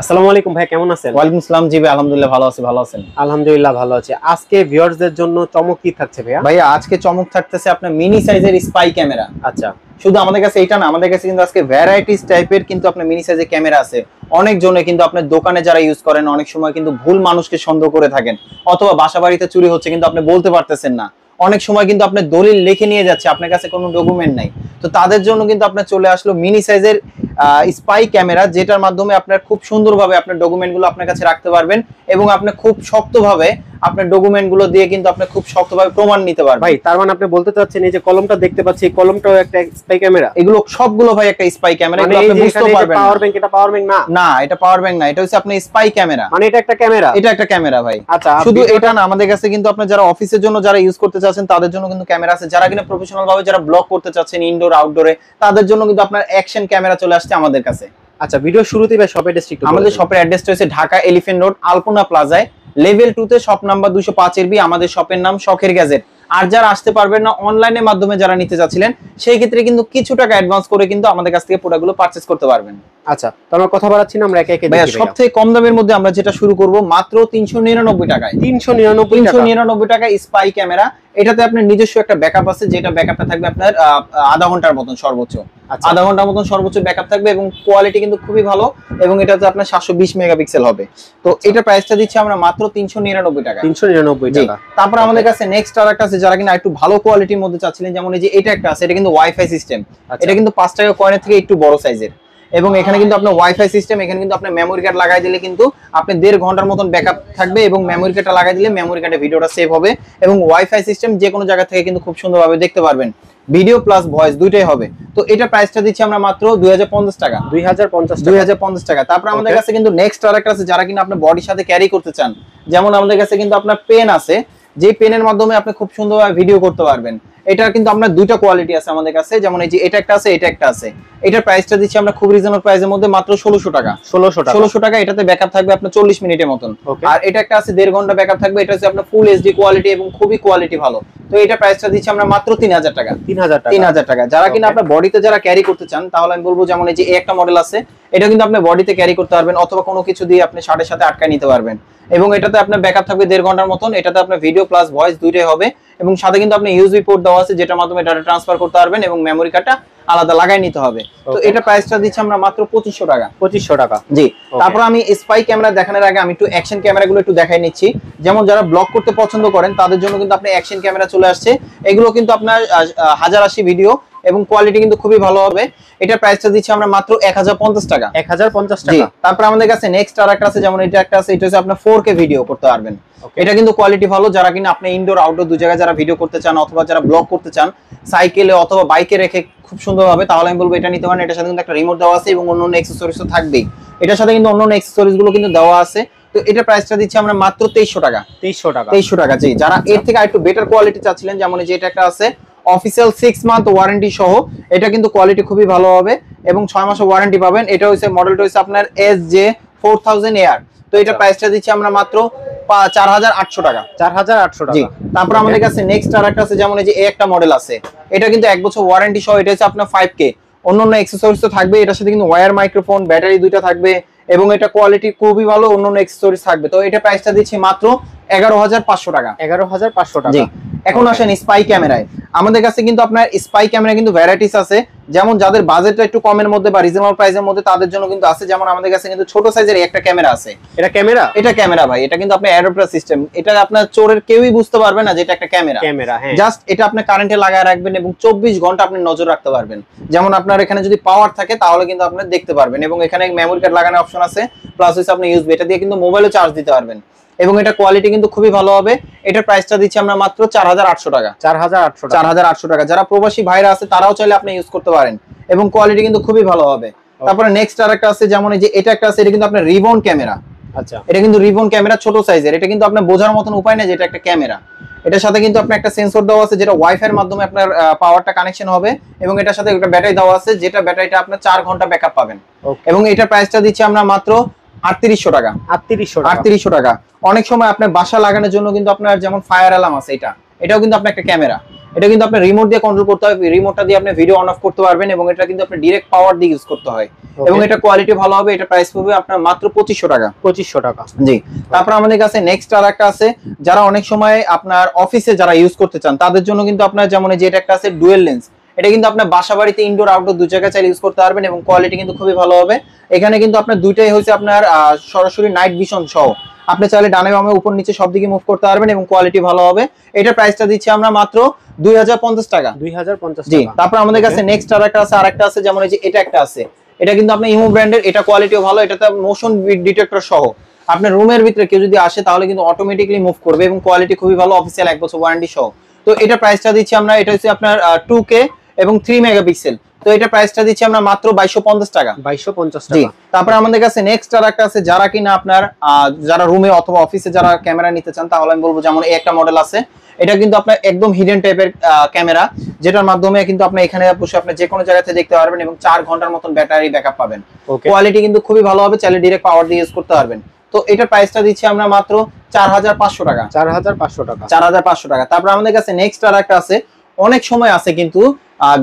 আসসালামু আলাইকুম ভাই, কেমন আছেন? ওয়ালাইকুম আসসালাম। জি ভাই, আলহামদুলিল্লাহ ভালো আছি। ভালো আছেন? আলহামদুলিল্লাহ ভালো আছি। আজকে ভিউয়ার্সদের জন্য চমক কি থাকছে ভাইয়া? ভাইয়া আজকে চমক থাকতেছে আপনার মিনি সাইজের স্পাই ক্যামেরা। আচ্ছা, শুধু আমাদের কাছে এটা না, আমাদের কাছে কিন্তু আজকে ভ্যারাইটিস টাইপের কিন্তু আপনার মিনি সাইজের ক্যামেরা আছে। অনেক জনে কিন্তু আপনার দোকানে যারা ইউজ করেন অনেক সময় কিন্তু ভুল মানুষকে সন্দেহ করে থাকেন, অথবা বাসা বাড়িতে চুরি হচ্ছে কিন্তু আপনি বলতে পারতেছেন না। অনেক সময় কিন্তু আপনার দলিল লিখে নিয়ে যাচ্ছে, আপনার কাছে কোনো ডকুমেন্ট নাই। তো তাদের জন্য কিন্তু আপনার চলে আসলো মিনি সাইজের স্পাই ক্যামেরা, যেটার মাধ্যমে আপনার খুব সুন্দরভাবে আপনার ডকুমেন্টগুলো আপনার কাছে রাখতে পারবেন এবং আপনি খুব শক্তভাবে আপনার ডকুমেন্টগুলো দিয়ে কিন্তু আপনি খুব শক্তভাবে প্রমাণ নিতে পারবেন। ভাই তার মানে আপনি বলতে চাচ্ছেন এই যে কলমটা দেখতে পাচ্ছি, এই কলমটাও একটা স্পাই ক্যামেরা? এগুলো সবগুলো ভাই একটা স্পাই ক্যামেরা। মানে এগুলো আপনি বুঝতে পারবেন। পাওয়ার ব্যাংক, এটা পাওয়ার ব্যাংক না? না, এটা পাওয়ার ব্যাংক না, এটা হচ্ছে আপনার স্পাই ক্যামেরা। মানে এটা একটা ক্যামেরা? এটা একটা ক্যামেরা ভাই। আচ্ছা, শুধু এটা না, আমাদের কাছে কিন্তু আপনার যারা অফিসের জন্য যারা ইউজ করতে চাচ্ছেন তাদের জন্য কিন্তু ক্যামেরা আছে। যারা কিনা প্রফেশনাল ভাবে যারা ব্লগ করতে চাচ্ছেন ইনডোর আউটডোরে, তাদের জন্য কিন্তু আপনার অ্যাকশন ক্যামেরা চলে আসছে আমাদের কাছে। আচ্ছা, ভিডিও শুরুতেই ভাই শপের অ্যাড্রেস একটু আমাদের শপের অ্যাড্রেসটা হচ্ছে ঢাকা এলিফ্যান্ট রোড আলপনা প্লাজায় লেভেল 2 তে শপ নাম্বার 205 এর বি। আমাদের শপের নাম শখের গ্যাজেট। আর যারা আসতে পারবেন না, অনলাইনের মাধ্যমে যারা নিতে যাচ্ছিলেন, সেই ক্ষেত্রে কিন্তু কিছু টাকা অ্যাডভান্স করে কিন্তু আমাদের কাছ থেকে প্রোডাক্টগুলো পারচেজ করতে পারবেন। আচ্ছা, তো আমরা কথা বাড়াচ্ছি না, আমরা একে একে ভাইয়া দেখি। সবথেকে কম দামের মধ্যে আমরা যেটা শুরু করব মাত্র 399 টাকায়। 399 টাকা স্পাই ক্যামেরা। এটাতে আপনার নিজস্ব একটা ব্যাকআপ আছে, যেটা ব্যাকআপটা থাকবে আপনার আধা ঘন্টার মতন সর্বোচ্চ। আধা ঘন্টার মতন সর্বোচ্চ ব্যাকআপ থাকবে এবং কোয়ালিটি কিন্তু খুবই ভালো এবং এটাতে আপনার 720 মেগাপিক্সেল হবে। তো এটা প্রাইসটা দিচ্ছি আমরা মাত্র 399 টাকা। 399 টাকা। তারপর আমাদের কাছে নেক্সট আরেকটা আছে, যারা কিনা একটু ভালো কোয়ালিটির মধ্যে চাচ্ছিলেন, যেমন এই যে এটা একটা আছে, এটা কিন্তু ওয়াইফাই সিস্টেম। এটা কিন্তু 5 টাকা কয়েনের থেকে একটু বড় সাইজের এবং এখানে কিন্তু আপনার ওয়াইফাই সিস্টেম। এখানে কিন্তু আপনি মেমোরি কার্ড লাগাই দিলে কিন্তু আপনি 1.5 ঘন্টার মতন ব্যাকআপ থাকবে এবং মেমোরি কার্ডটা লাগাই দিলে মেমোরি কার্ডে ভিডিওটা সেভ হবে এবং ওয়াইফাই সিস্টেম যে কোনো জায়গা থেকে কিন্তু খুব সুন্দরভাবে দেখতে পারবেন, ভিডিও প্লাস ভয়েস দুইটাই হবে। তো এটা প্রাইসটা দিচ্ছি আমরা মাত্র 2050 টাকা। 2050 টাকা। তারপর আমাদের কাছে কিন্তু নেক্সট আরেকটা আছে, যারা কিনা আপনি বডির সাথে ক্যারি করতে চান, যেমন আমাদের কাছে কিন্তু আপনার পেন আছে, যে পেনের মাধ্যমে আপনি খুব সুন্দরভাবে ভিডিও করতে পারবেন। এটা কিন্তু আপনার দুইটা কোয়ালিটি আছে আমাদের কাছে, যেমন এই যে এটা একটা আছে, এটা একটা আছে। এটার প্রাইসটা দিচ্ছি আমরা খুব রিজনেবল প্রাইসের মধ্যে মাত্র 1600 টাকা। 1600 টাকা। এটাতে ব্যাকআপ থাকবে আপনার 40 মিনিটের মতন। আর এটা একটা আছে 1.5 ঘন্টা ব্যাকআপ থাকবে। এটা হচ্ছে আপনার ফুল এইচডি কোয়ালিটি এবং খুবই কোয়ালিটি ভালো। তো এটা প্রাইসটা দিচ্ছি আমরা মাত্র 3000 টাকা। 3000 টাকা। যারা কিনা আপনার বডিতে যারা ক্যারি করতে চান, তাহলে আমি বলবো যেমন এই যে একটা মডেল আছে, এটা কিন্তু আপনি বডিতে ক্যারি করতে পারবেন অথবা কোনো কিছু দিয়ে আপনি শার্টের সাথে আটকায় নিতে পারবেন এবং এটাতে আপনার ব্যাকআপ থাকবে 1.5 ঘন্টার মতন। এটাতে আপনার ভিডিও প্লাস ভয়েস দুইটাই হবে এবং সাথে কিন্তু আপনি ইউএসবি পোর্ট দেওয়া আছে, যেটার মাধ্যমে ডাটা ট্রান্সফার করতে পারবেন এবং মেমোরি কার্ডটা আলাদা লাগাই নিতে হবে। তো এটা প্রাইসটা দিচ্ছি আমরা মাত্র 2500 টাকা। 2500 টাকা। জি। তারপর আমি স্পাই ক্যামেরা দেখানোর আগে আমি একটু অ্যাকশন ক্যামেরাগুলো একটু দেখাই নিচ্ছি। যেমন যারা ব্লগ করতে পছন্দ করেন তাদের জন্য কিন্তু আপনি অ্যাকশন ক্যামেরা চলে আসছে। এগুলো কিন্তু আপনার 1080 ভিডিও এবং কোয়ালিটি কিন্তু খুবই ভালো হবে। এটা প্রাইসটা দিচ্ছি আমরা মাত্র 1050 টাকা। 1050 টাকা। তারপর আমাদের কাছে নেক্সট আরেকটা আছে, যেমন এটা একটা আছে, এটা হচ্ছে আপনার 4K ভিডিও করতে পারবেন। এটা কিন্তু কোয়ালিটি ভালো। যারা কিনা আপনি ইনডোর আউটডোর দুই জায়গায় যারা ভিডিও করতে চান অথবা যারা ব্লগ করতে চান সাইকেলে অথবা বাইকে রেখে খুব সুন্দরভাবে, তাহলে আমি বলবো এটা নিতে পারেন। এটার সাথে কিন্তু একটা রিমোট দেওয়া আছে এবং অন্যান্য অ্যাকসেসরিজ তো থাকবেই। এটার সাথে কিন্তু অন্যান্য অ্যাকসেসরিজ গুলো কিন্তু দেওয়া আছে। তো এটা প্রাইসটা দিচ্ছি আমরা মাত্র 2300 টাকা। 2300 টাকা। জি। যারা এর থেকে আরেকটু বেটার কোয়ালিটি চাচ্ছিলেন, যেমন এই যে এটা একটা আছে অফিসিয়াল 6 মান্থ ওয়ারেন্টি সহ, এটা কিন্তু কোয়ালিটি খুবই ভালো হবে এবং 6 মাসের ওয়ারেন্টি পাবেন। এটা হচ্ছে মডেলটা হচ্ছে আপনার SJ4000 AR। তো এটা প্রাইসটা দিচ্ছি আমরা মাত্র 4800 টাকা। 4800 টাকা। জি। তারপর আমাদের কাছে নেক্সট আরেকটা আছে, যেমন এই যে একটা মডেল আছে, এটা কিন্তু 1 বছর ওয়ারেন্টি সহ। এটা হচ্ছে আপনার 5K, অন্যান্য অ্যাকসেসরিজ তো থাকবে। এটার সাথে কিন্তু ওয়্যার মাইক্রোফোন, ব্যাটারি দুইটা থাকবে এবং এটা কোয়ালিটি খুবই ভালো, অন্যান্য অ্যাকসেসরিজ থাকবে। তো এটা প্রাইসটা দিচ্ছি মাত্র 11500 টাকা। 11500 টাকা। জি। এখন আসেন স্পাই ক্যামেরায়। আমাদের কাছে কিন্তু আপনার স্পাই ক্যামেরা কিন্তু ভ্যারাইটিস আছে, যেমন যাদের বাজেটটা একটু কমের মধ্যে বা রিজনেবল প্রাইসের মধ্যে তাদের জন্য কিন্তু আছে। যেমন আমাদের কাছে কিন্তু ছোট সাইজের একটা ক্যামেরা আছে। এটা ক্যামেরা? এটা ক্যামেরা ভাই। এটা কিন্তু আপনার অ্যাডাপ্টার সিস্টেম। এটা আপনার চোরের কেউই বুঝতে পারবে না যে এটা একটা ক্যামেরা। হ্যাঁ। জাস্ট এটা আপনি কারেন্টে লাগায় রাখবেন এবং 24 ঘন্টা আপনি নজর রাখতে পারবেন। যেমন আপনার এখানে যদি পাওয়ার থাকে তাহলে কিন্তু আপনি দেখতে পারবেন এবং এখানে মেমোরি কার্ড লাগানোর অপশন আছে, প্লাস হচ্ছে আপনি ইউএসবি, এটা দিয়ে কিন্তু মোবাইলে চার্জ দিতে পারবেন এবং এটা কোয়ালিটি কিন্তু খুবই ভালো হবে। এটার প্রাইসটা দিচ্ছি আমরা মাত্র 4800 টাকা। 4800 টাকা। যারা প্রবাসী ভাইরা আছে তারাও চাইলে আপনি ইউজ করতে পারেন এবং কোয়ালিটি কিন্তু খুবই ভালো হবে। তারপরে নেক্সট আরেকটা আছে, যেমন এই যে এটা একটা আছে, এটা কিন্তু আপনার রিবন ক্যামেরা। আচ্ছা। এটা কিন্তু রিবন ক্যামেরা, ছোট সাইজের। এটা কিন্তু আপনার বোঝার মতন উপায় না যে এটা একটা ক্যামেরা। এটার সাথে কিন্তু আপনার একটা সেন্সর দেওয়া আছে, যেটা ওয়াইফাই এর মাধ্যমে আপনার পাওয়ারটা কানেকশন হবে এবং এটার সাথে একটা ব্যাটারি দেওয়া আছে, যেটা ব্যাটারিটা আপনার 4 ঘন্টা ব্যাকআপ পাবেন এবং এটার প্রাইসটা দিচ্ছি আমরা মাত্র 3800 টাকা। 3800 টাকা। অনেক সময় আপনার বাসা লাগানোর জন্য কিন্তু আপনার যেমন ফায়ার অ্যালার্ম আছে, এটা এটাও কিন্তু আপনার একটা ক্যামেরা, এটা কিন্তু আপনি রিমোট দিয়ে কন্ট্রোল করতে হবে, রিমোটটা দিয়ে আপনি ভিডিও অন অফ করতে পারবেন এবং এটা কিন্তু আপনি ডাইরেক্ট পাওয়ার দিয়ে ইউজ করতে হয় এবং এটা কোয়ালিটি ভালো হবে। এটা প্রাইস পড়বে আপনার মাত্র 2500 টাকা। 2500 টাকা। জি, তারপর আমাদের কাছে নেক্সট আর একটা আছে, যারা অনেক সময় আপনার অফিসে যারা ইউজ করতে চান তাদের জন্য কিন্তু আপনার যেমন এই যে এটা একটা আছে ডুয়েল লেন্স, এটা কিন্তু আপনার বাসা বাড়িতে ইনডোর আউটডোর দুই জায়গায় চাইলে ইউজ করতে পারবেন এবং কোয়ালিটি কিন্তু খুবই ভালো হবে। এখানে কিন্তু আপনার দুইটাই হয়েছে আপনার সরাসরি নাইট ভিশন সহ, আপনি চাইলে ডানে বামে উপর নিচে সব দিকে মুভ করতে পারবেন এবং কোয়ালিটি ভালো হবে। এটার প্রাইসটা দিচ্ছি আমরা মাত্র 2050 টাকা। 2050 জি, টাকা। তারপর আমাদের কাছে নেক্সট আরেকটা আছে যেমন এই যে এটা একটা আছে, এটা কিন্তু আপনার ইমো ব্র্যান্ডের, এটা কোয়ালিটিও ভালো, এটাতে মোশন ডিটেক্টর সহ আপনার রুমের ভিতরে কেউ যদি আসে তাহলে কিন্তু অটোমেটিক্যালি মুভ করবে এবং কোয়ালিটি খুবই ভালো, অফিসিয়াল 1 বছর ওয়ারেন্টি সহ। তো এটা প্রাইসটা দিচ্ছি আমরা, এটা হচ্ছে আপনার 2K এবং 3 মেগাপিক্সেল, তো এটা প্রাইসটা দিচ্ছি আমরা মাত্র 2250 টাকা। 2250 জি, টাকা। তারপর আমাদের কাছে নেক্সট আরেকটা আছে, যারা কিনা আপনার যারা রুমে অথবা অফিসে যারা ক্যামেরা নিতে চান তাহলে আমি বলবো যেমন এই একটা মডেল আছে, এটা কিন্তু আপনার একদম হিডেন টাইপের ক্যামেরা, যেটার মাধ্যমে কিন্তু আপনি এখানে বসে আপনি যে কোনো জায়গাতে দেখতে পারবেন এবং 4 ঘন্টার মতন ব্যাটারি ব্যাকআপ পাবেন। কোয়ালিটি কিন্তু খুবই ভালো হবে, চাইলে ডাইরেক্ট পাওয়ার দিয়ে ইউজ করতে পারবেন। তো এটা প্রাইসটা দিচ্ছি আমরা মাত্র 4500 টাকা। 4500 টাকা। 4500 টাকা। তারপর আমাদের কাছে নেক্সট আরেকটা আছে, অনেক সময় আছে কিন্তু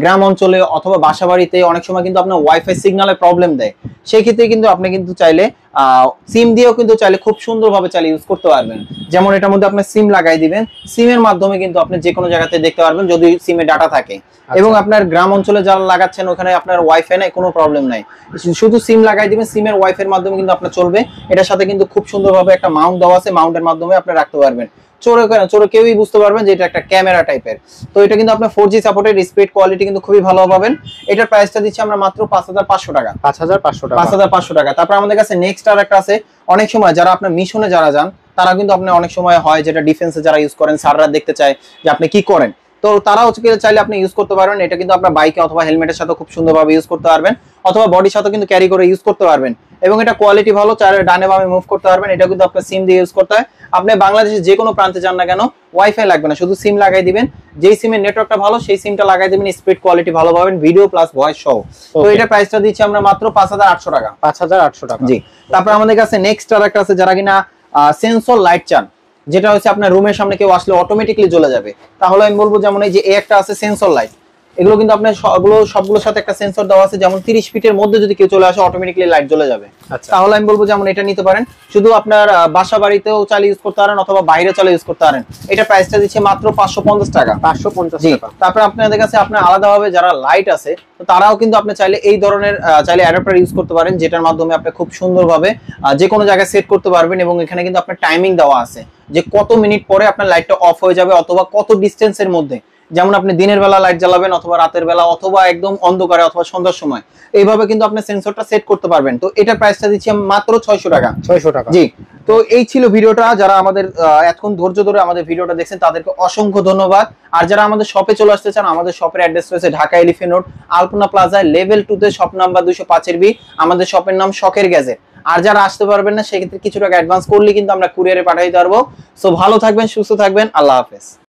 গ্রাম অঞ্চলে অথবা বাসা বাড়িতে অনেক সময় কিন্তু আপনার ওয়াইফাই সিগন্যালে প্রবলেম দেয়, সেই ক্ষেত্রে কিন্তু আপনি কিন্তু চাইলে সিম দিয়েও কিন্তু চাইলে খুব সুন্দরভাবে চাইলে ইউজ করতে পারবেন। যেমন এটার মধ্যে আপনি সিম লাগাই দিবেন, সিমের মাধ্যমে কিন্তু আপনি যে কোনো জায়গাতে দেখতে পারবেন যদি সিমে ডাটা থাকে। এবং আপনার গ্রাম অঞ্চলে যারা লাগাচ্ছেন ওখানে আপনার ওয়াইফাই নাই, কোনো প্রবলেম নাই, শুধু সিম লাগাই দিবেন, সিমের ওয়াইফাই এর মাধ্যমে কিন্তু আপনার চলবে। এটার সাথে কিন্তু খুব সুন্দরভাবে একটা মাউন্ট দেওয়া আছে, মাউন্টের মাধ্যমে আপনি রাখতে পারবেন, চোরে কেউই বুঝতে পারবেন যে এটা একটা ক্যামেরা টাইপের। তো এটা কিন্তু আপনার 4G সাপোর্টেড, স্পিড কোয়ালিটি কিন্তু খুবই ভালো পাবেন। এটার প্রাইসটা দিচ্ছি আমরা মাত্র 5500 টাকা। 5500 টাকা। 5500 টাকা। তারপর আমাদের কাছে নেক্সট আর একটা আছে, অনেক সময় যারা আপনার মিশনে যারা যান তারা কিন্তু আপনি অনেক সময় হয় যেটা ডিফেন্সে যারা ইউজ করেন, স্যাররা দেখতে চায় যে আপনি কি করেন, তো তারাও চাইলে আপনি ইউজ করতে পারবেন। এটা কিন্তু আপনার বাইকে অথবা হেলমেটের সাথে খুব সুন্দরভাবে ইউজ করতে পারবেন অথবা বডির সাথে কিন্তু ক্যারি করে ইউজ করতে পারবেন এবং এটা কোয়ালিটি ভালো, চাইলে ডানে বামে মুভ করতে পারবেন। এটা কিন্তু আপনার সিম দিয়ে ইউজ করতে হয়। আপনি বাংলাদেশের যে কোনো প্রান্তে যান না কেন ওয়াইফাই লাগবে না, শুধু সিম লাগাই দিবেন, যেই সিমের নেটওয়ার্কটা ভালো সেই সিমটা লাগাই দিবেন, স্পিড কোয়ালিটি ভালো পাবেন, ভিডিও প্লাস ভয়েস সহ। তো এটা প্রাইসটা দিচ্ছি আমরা মাত্র 5800 টাকা। 5800 টাকা। জি, তারপর আমাদের কাছে নেক্সট আরেকটা আছে, যারা কিনা সেন্সর লাইট চান, যেটা হচ্ছে আপনার রুমের সামনে কেউ আসলে অটোমেটিক্যালি জ্বলে যাবে, তাহলে আমি বলবো যেমন এই যে একটা আছে সেন্সর লাইট, এগুলো কিন্তু আপনার সবগুলোর সাথে একটা সেন্সর দেওয়া আছে, যেমন 30 ফিটের মধ্যে যদি কেউ চলে আসে অটোমেটিক্যালি লাইট জ্বলে যাবে। তাহলে আমি বলবো যেমন এটা নিতে পারেন, শুধু আপনার বাসা বাড়িতেও চালিয়ে ইউজ করতে পারেন অথবা বাইরে চলে ইউজ করতে পারেন। এটা প্রাইসটা দিচ্ছে মাত্র 550 টাকা। 550 টাকা। তারপর আপনাদের কাছে আপনার আলাদাভাবে যারা লাইট আছে তো তারাও কিন্তু আপনি চাইলে এই ধরনের চাইলে অ্যাডাপ্টার ইউজ করতে পারেন, যেটার মাধ্যমে আপনি খুব সুন্দরভাবে যে কোনো জায়গায় সেট করতে পারবেন এবং এখানে কিন্তু আপনার টাইমিং দেওয়া আছে যে কত মিনিট পরে আপনার লাইটটা অফ হয়ে যাবে অথবা কত ডিস্টেন্সের মধ্যে, যেমন আপনি দিনের বেলা লাইট জ্বালাবেন অথবা রাতের বেলা অথবা একদম অন্ধকারে অথবা সন্ধ্যার সময়, এইভাবে কিন্তু আপনি সেন্সরটা সেট করতে পারবেন। তো এটা প্রাইসটা দিচ্ছি মাত্র 600 টাকা। 600 টাকা। জি, তো এই ছিল ভিডিওটা। যারা আমাদের এতক্ষণ ধৈর্য ধরে আমাদের ভিডিওটা দেখছেন তাদেরকে অসংখ্য ধন্যবাদ। আর যারা আমাদের শপে চলে আসতে চান, আমাদের শপের অ্যাড্রেস রয়েছে ঢাকা এলিফ্যান্ট রোড আলপনা প্লাজায় লেভেল 2 তে শপ নাম্বার 205 বি। আমাদের শপের নাম শখের গ্যাজেট। আর যারা আসতে পারবেন না সেক্ষেত্রে কিছু টাকা অ্যাডভান্স করলে কিন্তু আমরা কুরিয়ারে পাঠিয়ে দিতে পারবো। সো ভালো থাকবেন, সুস্থ থাকবেন, আল্লাহ হাফেজ।